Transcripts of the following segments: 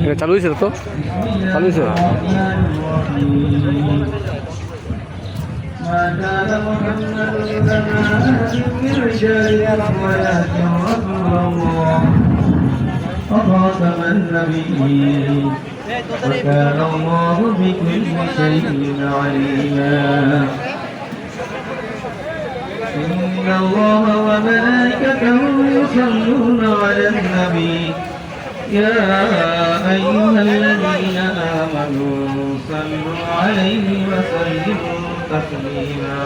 এটা চালু হয়েছে তো? চালু হয়েছে? ما كان محمد أبا أحد من رجالكم ولكن رسول الله وخاتم النبيين وكان الله بكل شيء عليما إن الله وملائكته يصلون على النبي يا أيها الذين آمنوا صلوا عليه وسلموا تسليما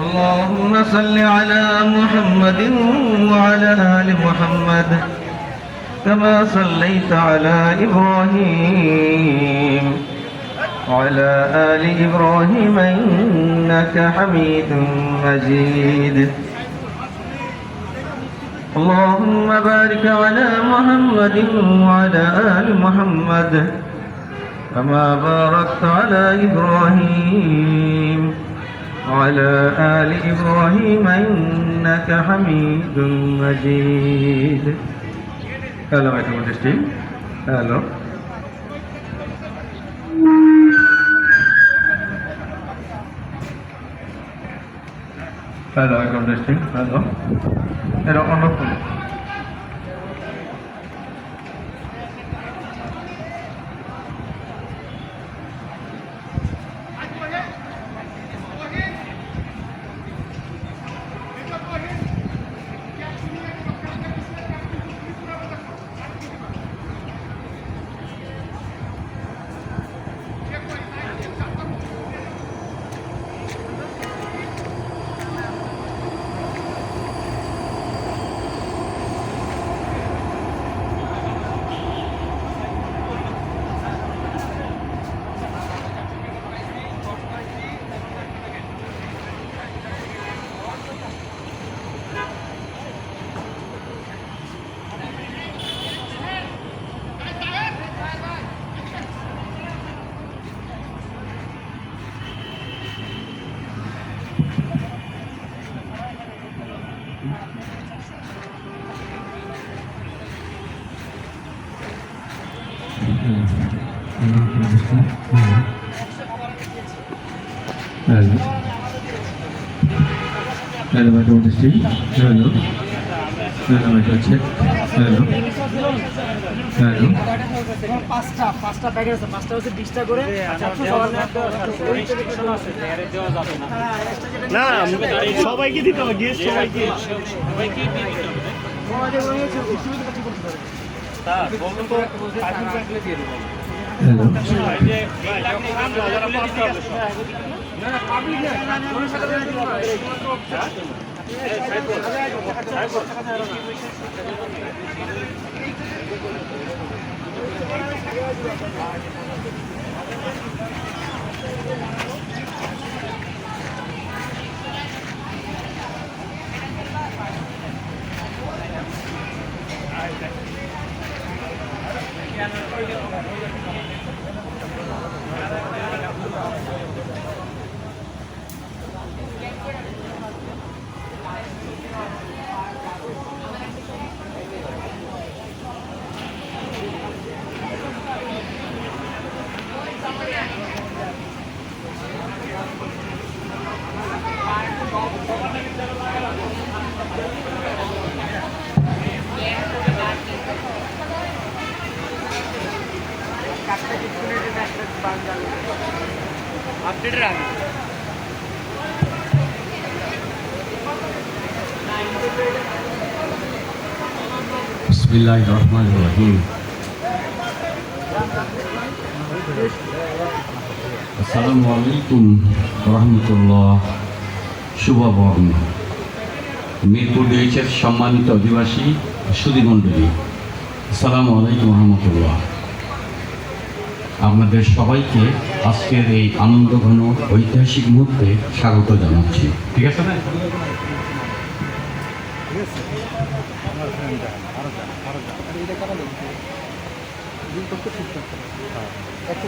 اللهم صل على محمد وعلى آل محمد كما صليت على إبراهيم وعلى آل إبراهيم إنك حميد مجيد اللهم بارك على محمد وعلى آل محمد كما باركت على إبراهيم وعلى آل إبراهيم إنك حميد مجيد. Hello, my team. Hello. Hello, I got this thing. Hello. Hello, on the phone. Hello. Hello, my team. Hello. Hello, my check. Hello. Hello. পাঁচটা package আছে, পাঁচটা হচ্ছে 20টা করে। না সবাইকে দিতে হবে, গেস্ট সবাইকে Hello. আপডেটের আগে বিসমিল্লাহির রহমানির রহিম। আসসালামু আলাইকুম রহমতুল্লাহ। শুভ বর্ণ মিরপুর ডিএইচের সম্মানিত অধিবাসী সুধীমণ্ডলী, আসসালামু আলাইকুম রহমতুল্লাহ। আপনাদের সবাইকে আজকের এই আনন্দঘন ঐতিহাসিক মুহূর্তে স্বাগত জানাচ্ছি। ঠিক আছে না? একটা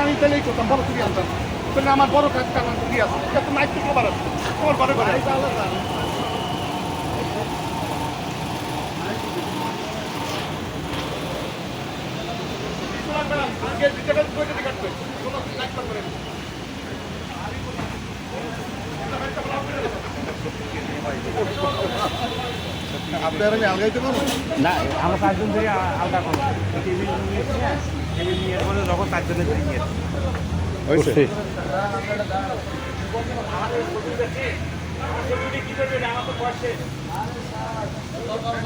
আমি তাহলেই করতাম বড় ছবি আনতাম তাহলে আমার বড় কাজ কারণ ছবি আছে এটা তো নাইট থেকে বাড়াচ্ছে তোমার ঘরে ঘরে আপনার আমি আলগাইতে পারবো না আমরা 5 জন ধরে আলাদা করব টেবিল নিয়ে টেবিল নিয়ে মানে যখন 5 জনের ধরে নিয়ে হয়েছে আমাদের